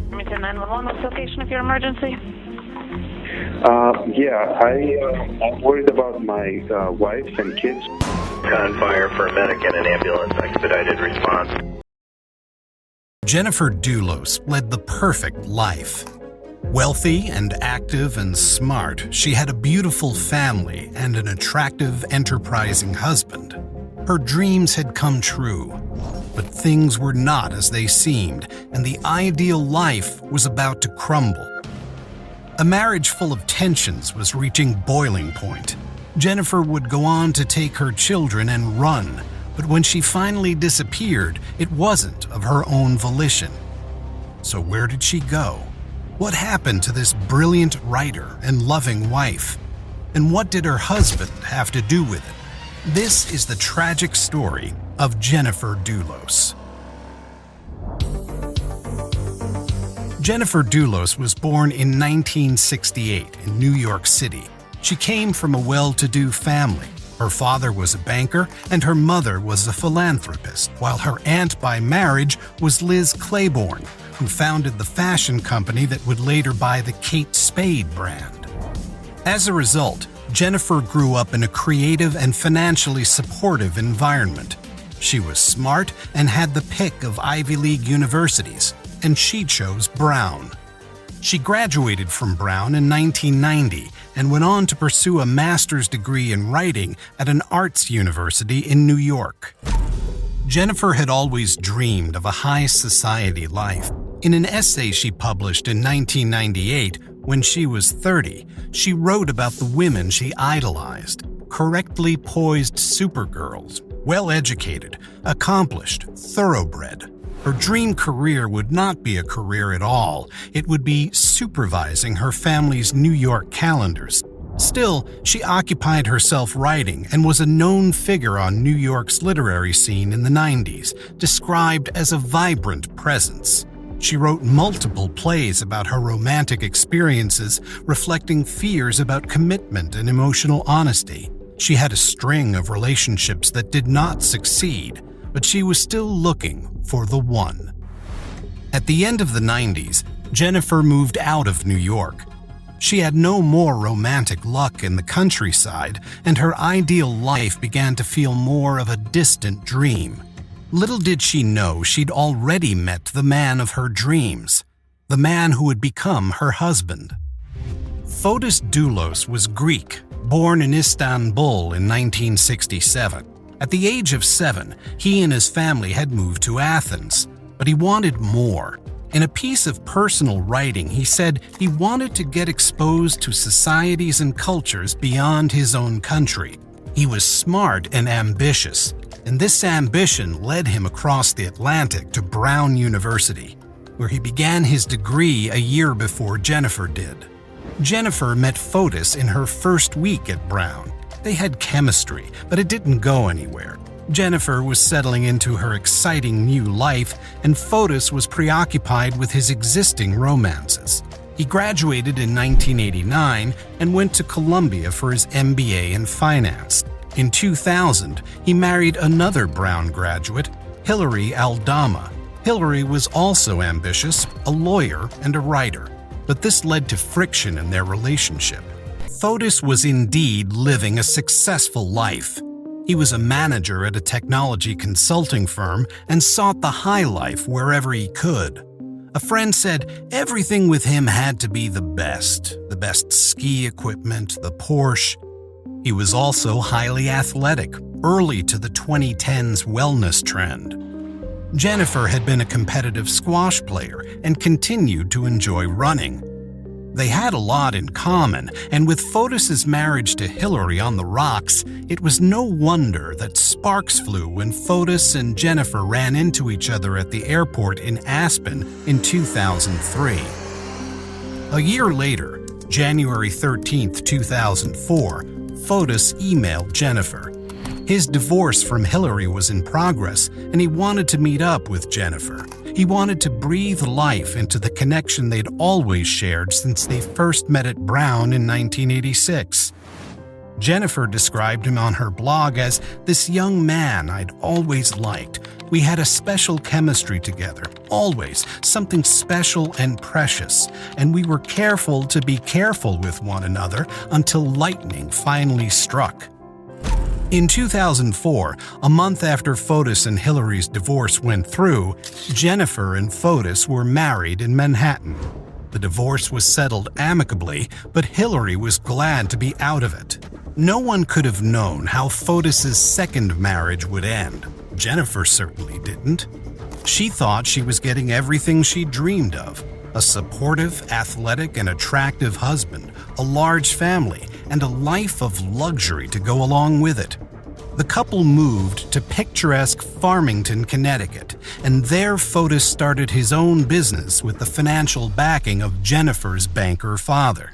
Remington 911, what's the location of your emergency? I'm worried about my wife and kids. On fire for a medic and an ambulance, expedited response. Jennifer Dulos led the perfect life. Wealthy and active and smart, she had a beautiful family and an attractive, enterprising husband. Her dreams had come true, but things were not as they seemed, and the ideal life was about to crumble. A marriage full of tensions was reaching boiling point. Jennifer would go on to take her children and run, but when she finally disappeared, it wasn't of her own volition. So where did she go? What happened to this brilliant writer and loving wife? And what did her husband have to do with it? This is the tragic story of Jennifer Dulos. Jennifer Dulos was born in 1968 in New York City. She came from a well-to-do family. Her father was a banker and her mother was a philanthropist, while her aunt by marriage was Liz Claiborne, who founded the fashion company that would later buy the Kate Spade brand. As a result, Jennifer grew up in a creative and financially supportive environment. She was smart and had the pick of Ivy League universities, and she chose Brown. She graduated from Brown in 1990 and went on to pursue a master's degree in writing at an arts university in New York. Jennifer had always dreamed of a high society life. In an essay she published in 1998, when she was 30, she wrote about the women she idolized: correctly poised supergirls, well-educated, accomplished, thoroughbred. Her dream career would not be a career at all. It would be supervising her family's New York calendars. Still, she occupied herself writing and was a known figure on New York's literary scene in the 90s, described as a vibrant presence. She wrote multiple plays about her romantic experiences, reflecting fears about commitment and emotional honesty. She had a string of relationships that did not succeed, but she was still looking for the one. At the end of the 90s, Jennifer moved out of New York. She had no more romantic luck in the countryside, and her ideal life began to feel more of a distant dream. Little did she know she'd already met the man of her dreams, the man who would become her husband. Fotis Dulos was Greek, born in Istanbul in 1967. At the age of 7, he and his family had moved to Athens, but he wanted more. In a piece of personal writing, he said he wanted to get exposed to societies and cultures beyond his own country. He was smart and ambitious, and this ambition led him across the Atlantic to Brown University, where he began his degree a year before Jennifer did. Jennifer met Fotis in her first week at Brown. They had chemistry, but it didn't go anywhere. Jennifer was settling into her exciting new life, and Fotis was preoccupied with his existing romances. He graduated in 1989 and went to Columbia for his MBA in finance. In 2000, he married another Brown graduate, Hillary Aldama. Hillary was also ambitious, a lawyer and a writer, but this led to friction in their relationship. Fotis was indeed living a successful life. He was a manager at a technology consulting firm and sought the high life wherever he could. A friend said everything with him had to be the best ski equipment, the Porsche. He was also highly athletic, early to the 2010s wellness trend. Jennifer had been a competitive squash player and continued to enjoy running. They had a lot in common, and with Fotis' marriage to Hillary on the rocks, it was no wonder that sparks flew when Fotis and Jennifer ran into each other at the airport in Aspen in 2003. A year later, January 13, 2004, Fotis emailed Jennifer. His divorce from Hillary was in progress, and he wanted to meet up with Jennifer. He wanted to breathe life into the connection they'd always shared since they first met at Brown in 1986. Jennifer described him on her blog as this young man I'd always liked. We had a special chemistry together, always, something special and precious, and we were careful to be careful with one another until lightning finally struck. In 2004, a month after Fotis and Hillary's divorce went through, Jennifer and Fotis were married in Manhattan. The divorce was settled amicably, but Hillary was glad to be out of it. No one could have known how Fotis's second marriage would end. Jennifer certainly didn't. She thought she was getting everything she dreamed of: a supportive, athletic, and attractive husband, a large family, and a life of luxury to go along with it. The couple moved to picturesque Farmington, Connecticut, and there Fotis started his own business with the financial backing of Jennifer's banker father.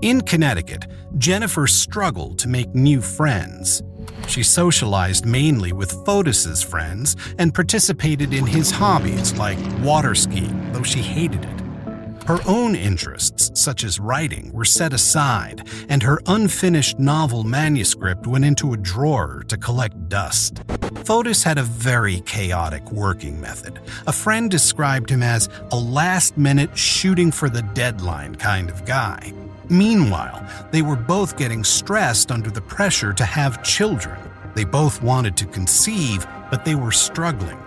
In Connecticut, Jennifer struggled to make new friends. She socialized mainly with Fotis's friends and participated in his hobbies like water skiing, though she hated it. Her own interests, such as writing, were set aside, and her unfinished novel manuscript went into a drawer to collect dust. Fotis had a very chaotic working method. A friend described him as a last-minute shooting for the deadline kind of guy. Meanwhile, they were both getting stressed under the pressure to have children. They both wanted to conceive, but they were struggling.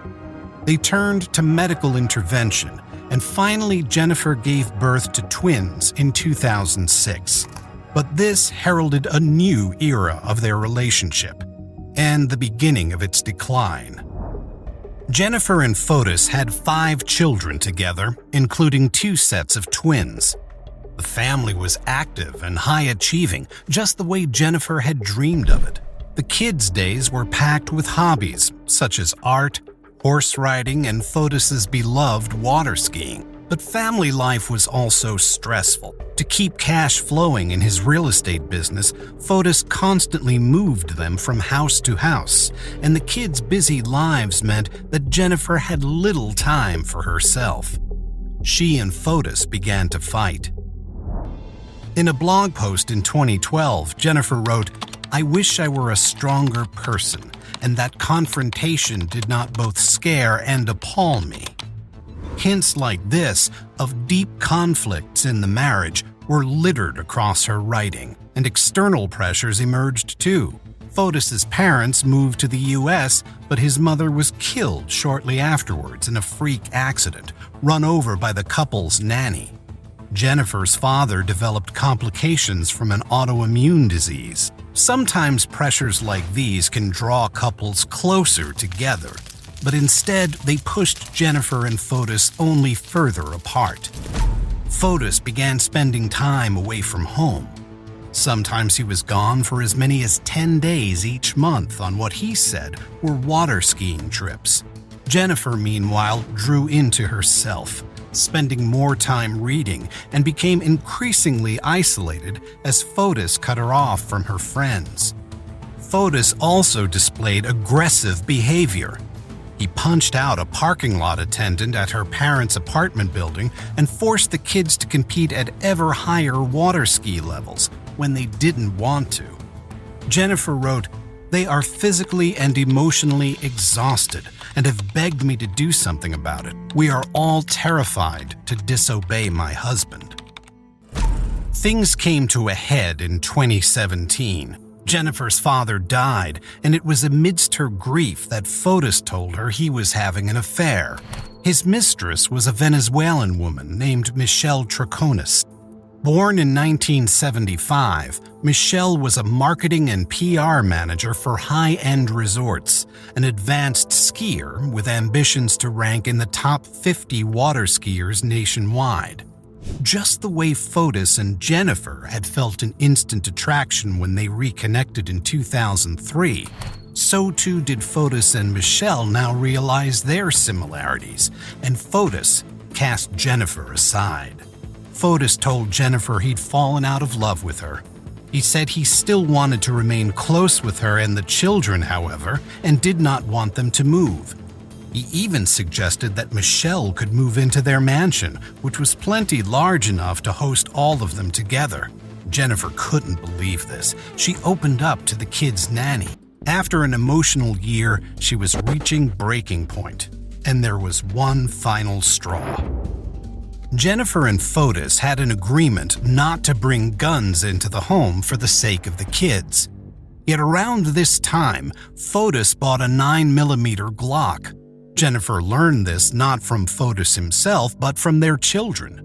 They turned to medical intervention, and finally Jennifer gave birth to twins in 2006. But this heralded a new era of their relationship, and the beginning of its decline. Jennifer and Fotis had 5 children together, including 2 sets of twins. The family was active and high-achieving, just the way Jennifer had dreamed of it. The kids' days were packed with hobbies, such as art, horse riding, and Fotis's beloved water skiing. But family life was also stressful. To keep cash flowing in his real estate business, Fotis constantly moved them from house to house, and the kids' busy lives meant that Jennifer had little time for herself. She and Fotis began to fight. In a blog post in 2012, Jennifer wrote, "I wish I were a stronger person, and that confrontation did not both scare and appall me." Hints like this of deep conflicts in the marriage were littered across her writing, and external pressures emerged too. Fotis's parents moved to the U.S., but his mother was killed shortly afterwards in a freak accident, run over by the couple's nanny. Jennifer's father developed complications from an autoimmune disease. Sometimes pressures like these can draw couples closer together, but instead they pushed Jennifer and Fotis only further apart. Fotis began spending time away from home. Sometimes he was gone for as many as 10 days each month on what he said were water skiing trips. Jennifer, meanwhile, drew into herself, spending more time reading, and became increasingly isolated as Fotis cut her off from her friends. Fotis also displayed aggressive behavior. He punched out a parking lot attendant at her parents' apartment building and forced the kids to compete at ever higher water ski levels when they didn't want to. Jennifer wrote, "They are physically and emotionally exhausted and have begged me to do something about it. We are all terrified to disobey my husband." Things came to a head in 2017. Jennifer's father died, and it was amidst her grief that Fotis told her he was having an affair. His mistress was a Venezuelan woman named Michelle Troconis. Born in 1975, Michelle was a marketing and PR manager for high-end resorts, an advanced skier with ambitions to rank in the top 50 water skiers nationwide. Just the way Fotis and Jennifer had felt an instant attraction when they reconnected in 2003, so too did Fotis and Michelle now realize their similarities, and Fotis cast Jennifer aside. Fotis told Jennifer he'd fallen out of love with her. He said he still wanted to remain close with her and the children, however, and did not want them to move. He even suggested that Michelle could move into their mansion, which was plenty large enough to host all of them together. Jennifer couldn't believe this. She opened up to the kid's nanny. After an emotional year, she was reaching breaking point, and there was one final straw. Jennifer and Fotis had an agreement not to bring guns into the home for the sake of the kids. Yet around this time, Fotis bought a 9mm Glock. Jennifer learned this not from Fotis himself, but from their children.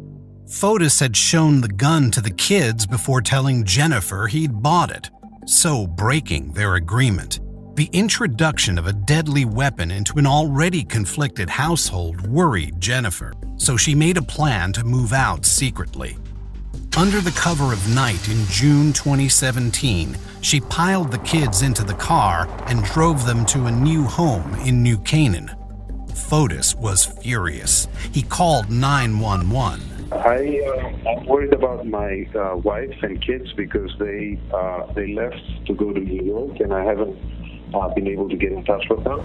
Fotis had shown the gun to the kids before telling Jennifer he'd bought it, so breaking their agreement. The introduction of a deadly weapon into an already conflicted household worried Jennifer, so she made a plan to move out secretly. Under the cover of night in June 2017, she piled the kids into the car and drove them to a new home in New Canaan. Fotis was furious. He called 911. I'm worried about my wife and kids because they left to go to New York, and I haven't been able to get in touch with them.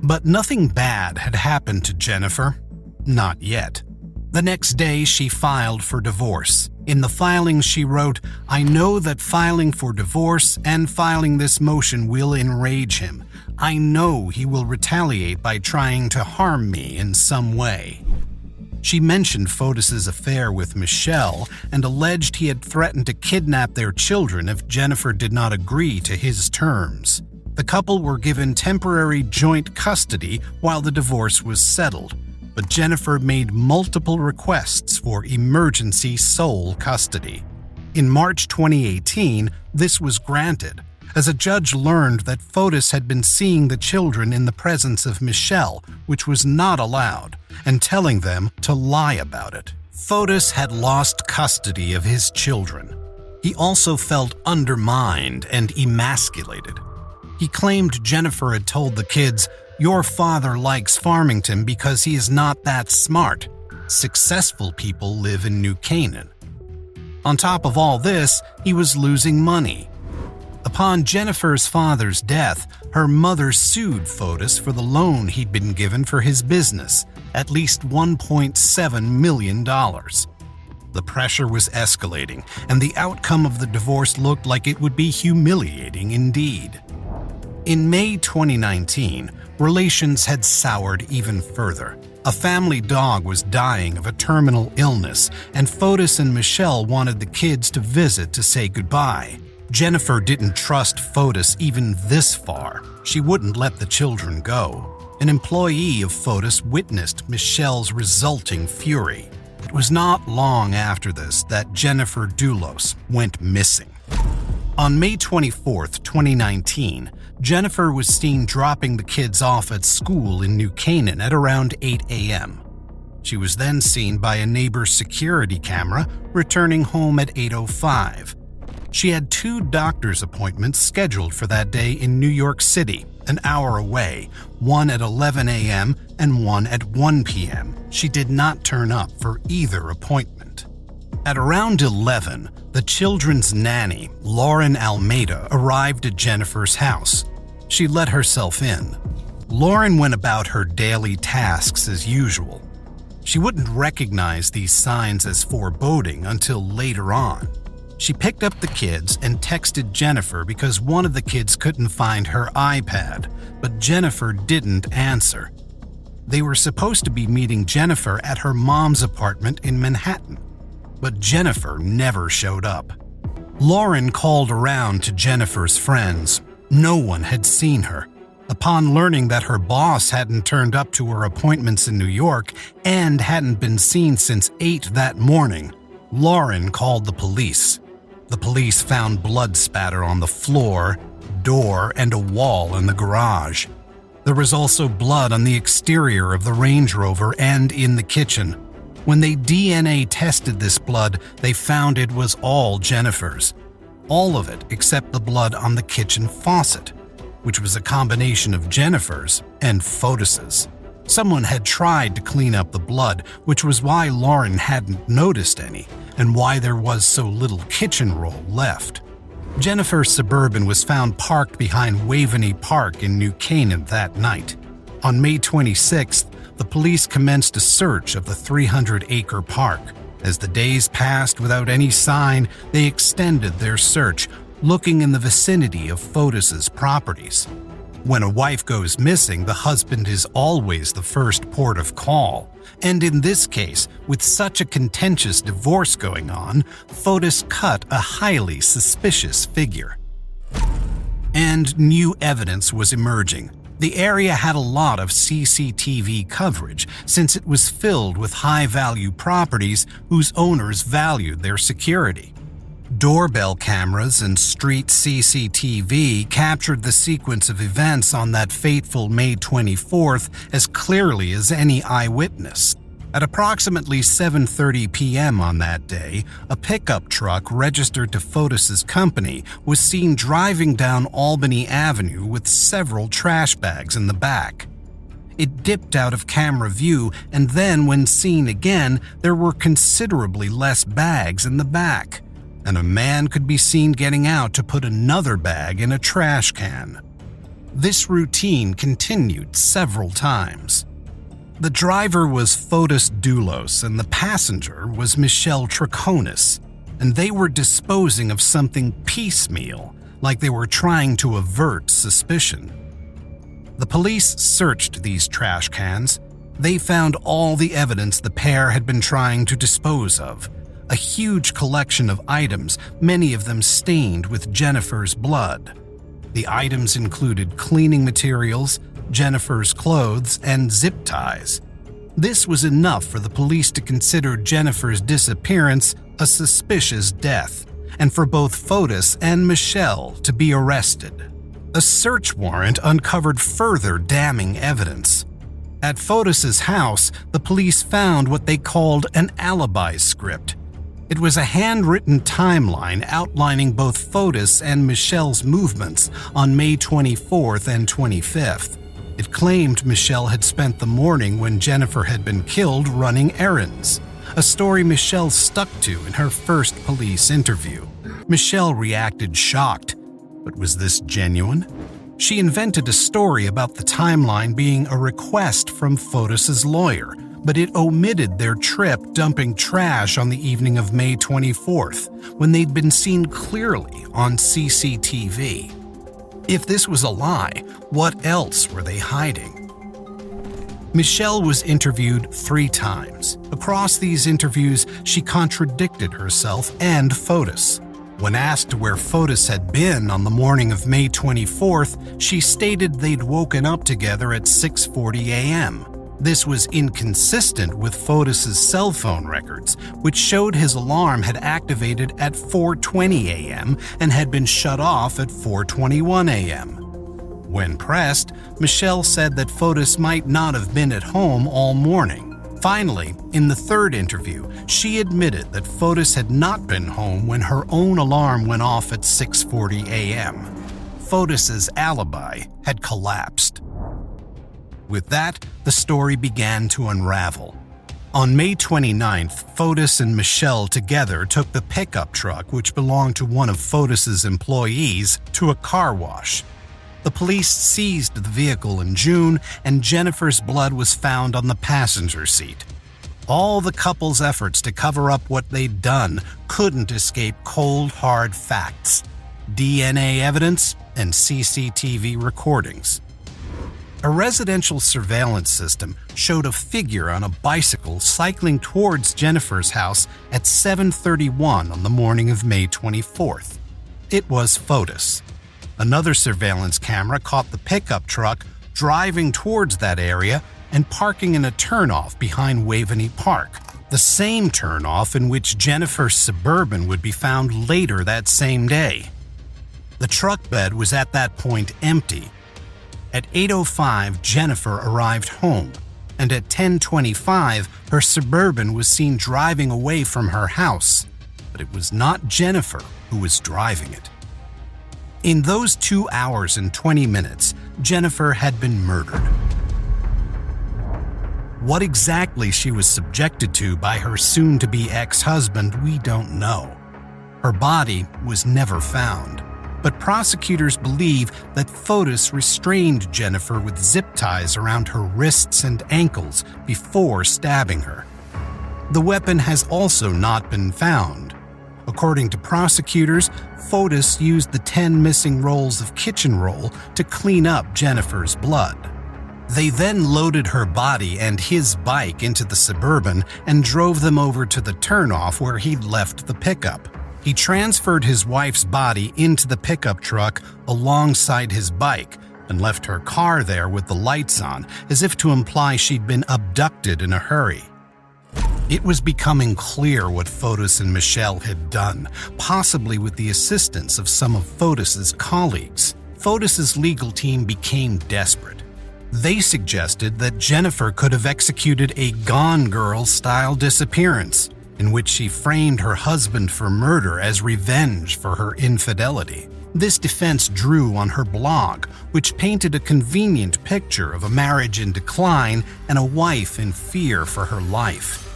But nothing bad had happened to Jennifer. Not yet. The next day, she filed for divorce. In the filing, she wrote, "I know that filing for divorce and filing this motion will enrage him. I know he will retaliate by trying to harm me in some way." She mentioned Fotis' affair with Michelle and alleged he had threatened to kidnap their children if Jennifer did not agree to his terms. The couple were given temporary joint custody while the divorce was settled, but Jennifer made multiple requests for emergency sole custody. In March 2018, this was granted, as a judge learned that Fotis had been seeing the children in the presence of Michelle, which was not allowed, and telling them to lie about it. Fotis had lost custody of his children. He also felt undermined and emasculated. He claimed Jennifer had told the kids, "Your father likes Farmington because he is not that smart. Successful people live in New Canaan." On top of all this, he was losing money. Upon Jennifer's father's death, her mother sued Fotis for the loan he'd been given for his business, at least $1.7 million. The pressure was escalating, and the outcome of the divorce looked like it would be humiliating indeed. In May 2019, relations had soured even further. A family dog was dying of a terminal illness, and Fotis and Michelle wanted the kids to visit to say goodbye. Jennifer didn't trust Fotis even this far. She wouldn't let the children go. An employee of Fotis witnessed Michelle's resulting fury. It was not long after this that Jennifer Dulos went missing. On May 24, 2019, Jennifer was seen dropping the kids off at school in New Canaan at around 8 a.m. She was then seen by a neighbor's security camera returning home at 8:05. She had 2 doctor's appointments scheduled for that day in New York City, an hour away, one at 11 a.m. and one at 1 p.m. She did not turn up for either appointment. At around 11, the children's nanny, Lauren Almeida, arrived at Jennifer's house. She let herself in. Lauren went about her daily tasks as usual. She wouldn't recognize these signs as foreboding until later on. She picked up the kids and texted Jennifer because one of the kids couldn't find her iPad, but Jennifer didn't answer. They were supposed to be meeting Jennifer at her mom's apartment in Manhattan, but Jennifer never showed up. Lauren called around to Jennifer's friends. No one had seen her. Upon learning that her boss hadn't turned up to her appointments in New York and hadn't been seen since 8 that morning, Lauren called the police. The police found blood spatter on the floor, door, and a wall in the garage. There was also blood on the exterior of the Range Rover and in the kitchen. When they DNA tested this blood, they found it was all Jennifer's. All of it except the blood on the kitchen faucet, which was a combination of Jennifer's and Fotis's. Someone had tried to clean up the blood, which was why Lauren hadn't noticed any, and why there was so little kitchen roll left. Jennifer's Suburban was found parked behind Waveney Park in New Canaan that night. On May 26th, the police commenced a search of the 300-acre park. As the days passed without any sign, they extended their search, looking in the vicinity of Fotis's properties. When a wife goes missing, the husband is always the first port of call. And in this case, with such a contentious divorce going on, Fotis cut a highly suspicious figure. And new evidence was emerging. The area had a lot of CCTV coverage since it was filled with high-value properties whose owners valued their security. Doorbell cameras and street CCTV captured the sequence of events on that fateful May 24th as clearly as any eyewitness. At approximately 7:30 p.m. on that day, a pickup truck registered to Fotis's company was seen driving down Albany Avenue with several trash bags in the back. It dipped out of camera view, and then when seen again, there were considerably less bags in the back, and a man could be seen getting out to put another bag in a trash can. This routine continued several times. The driver was Fotis Dulos and the passenger was Michelle Troconis, and they were disposing of something piecemeal, like they were trying to avert suspicion. The police searched these trash cans. They found all the evidence the pair had been trying to dispose of, a huge collection of items, many of them stained with Jennifer's blood. The items included cleaning materials, Jennifer's clothes, and zip ties. This was enough for the police to consider Jennifer's disappearance a suspicious death, and for both Fotis and Michelle to be arrested. A search warrant uncovered further damning evidence. At Fotis's house, the police found what they called an alibi script. It was a handwritten timeline outlining both Fotis and Michelle's movements on May 24th and 25th. It claimed Michelle had spent the morning when Jennifer had been killed running errands, a story Michelle stuck to in her first police interview. Michelle reacted shocked, but was this genuine? She invented a story about the timeline being a request from Fotis's lawyer, but it omitted their trip dumping trash on the evening of May 24th, when they'd been seen clearly on CCTV. If this was a lie, what else were they hiding? Michelle was interviewed 3 times. Across these interviews, she contradicted herself and Fotis. When asked where Fotis had been on the morning of May 24th, she stated they'd woken up together at 6:40 a.m. This was inconsistent with Fotis's cell phone records, which showed his alarm had activated at 4:20 a.m. and had been shut off at 4:21 a.m. When pressed, Michelle said that Fotis might not have been at home all morning. Finally, in the 3rd interview, she admitted that Fotis had not been home when her own alarm went off at 6:40 a.m. Fotis's alibi had collapsed. With that, the story began to unravel. On May 29th, Fotis and Michelle together took the pickup truck, which belonged to one of Fotis's employees, to a car wash. The police seized the vehicle in June, and Jennifer's blood was found on the passenger seat. All the couple's efforts to cover up what they'd done couldn't escape cold, hard facts: DNA evidence and CCTV recordings. A residential surveillance system showed a figure on a bicycle cycling towards Jennifer's house at 7:31 on the morning of May 24th. It was Fotis. Another surveillance camera caught the pickup truck driving towards that area and parking in a turnoff behind Waveney Park, the same turnoff in which Jennifer's Suburban would be found later that same day. The truck bed was at that point empty. At 8:05, Jennifer arrived home, and at 10:25, her Suburban was seen driving away from her house, but it was not Jennifer who was driving it. In those 2 hours and 20 minutes, Jennifer had been murdered. What exactly she was subjected to by her soon-to-be ex-husband, we don't know. Her body was never found, but prosecutors believe that Fotis restrained Jennifer with zip ties around her wrists and ankles before stabbing her. The weapon has also not been found. According to prosecutors, Fotis used the 10 missing rolls of kitchen roll to clean up Jennifer's blood. They then loaded her body and his bike into the Suburban and drove them over to the turnoff where he'd left the pickup. He transferred his wife's body into the pickup truck alongside his bike and left her car there with the lights on, as if to imply she'd been abducted in a hurry. It was becoming clear what Fotis and Michelle had done, possibly with the assistance of some of Fotis's colleagues. Fotis's legal team became desperate. They suggested that Jennifer could have executed a Gone Girl-style disappearance, in which she framed her husband for murder as revenge for her infidelity. This defense drew on her blog, which painted a convenient picture of a marriage in decline and a wife in fear for her life.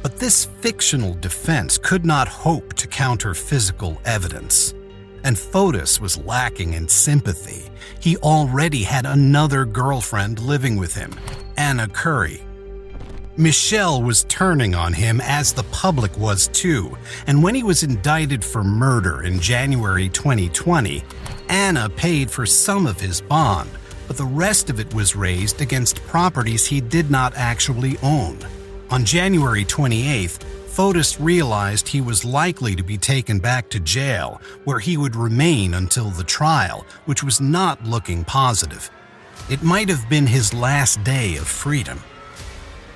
But this fictional defense could not hope to counter physical evidence. And Fotis was lacking in sympathy. He already had another girlfriend living with him, Anna Curry. Michelle was turning on him, as the public was too, and when he was indicted for murder in January 2020, Anna paid for some of his bond, but the rest of it was raised against properties he did not actually own. On January 28th, Fotis realized he was likely to be taken back to jail, where he would remain until the trial, which was not looking positive. It might have been his last day of freedom.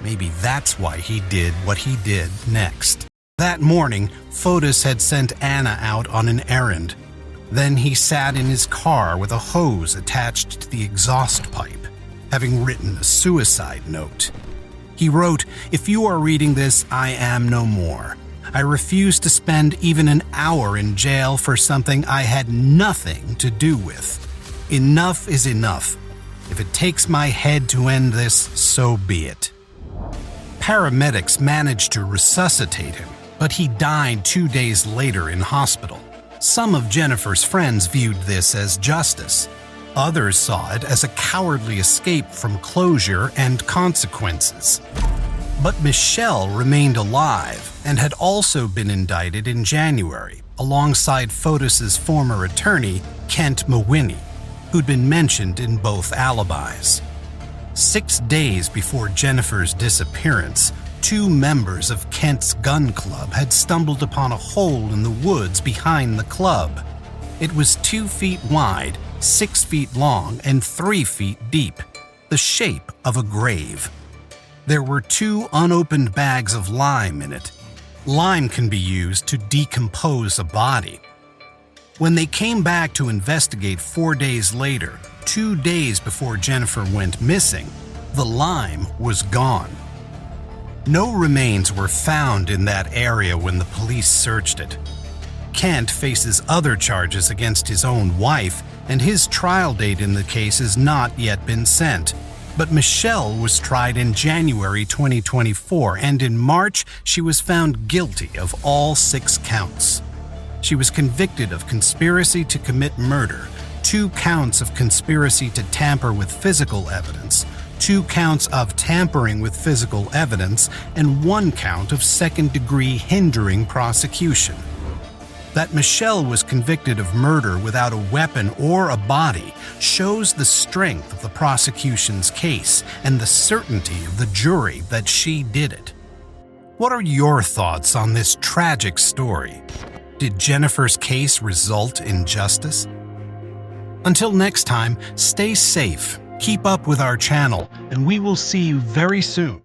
Maybe that's why he did what he did next. That morning, Fotis had sent Anna out on an errand. Then he sat in his car with a hose attached to the exhaust pipe, having written a suicide note. He wrote, "If you are reading this, I am no more. I refuse to spend even an hour in jail for something I had nothing to do with. Enough is enough. If it takes my head to end this, so be it." Paramedics managed to resuscitate him, but he died 2 days later in hospital. Some of Jennifer's friends viewed this as justice. Others saw it as a cowardly escape from closure and consequences. But Michelle remained alive and had also been indicted in January, alongside Fotis's former attorney, Kent Mawhinney, who'd been mentioned in both alibis. 6 days before Jennifer's disappearance, 2 members of Kent's gun club had stumbled upon a hole in the woods behind the club. It was 2 feet wide, 6 feet long, and 3 feet deep, the shape of a grave. There were 2 unopened bags of lime in it. Lime can be used to decompose a body. When they came back to investigate 4 days later, 2 days before Jennifer went missing, the lime was gone. No remains were found in that area when the police searched it. Kent faces other charges against his own wife, and his trial date in the case has not yet been set. But Michelle was tried in January 2024, and in March she was found guilty of all 6 counts. She was convicted of conspiracy to commit murder, 2 counts of conspiracy to tamper with physical evidence, 2 counts of tampering with physical evidence, and 1 count of second-degree hindering prosecution. That Michelle was convicted of murder without a weapon or a body shows the strength of the prosecution's case and the certainty of the jury that she did it. What are your thoughts on this tragic story? Did Jennifer's case result in justice? Until next time, stay safe, keep up with our channel, and we will see you very soon.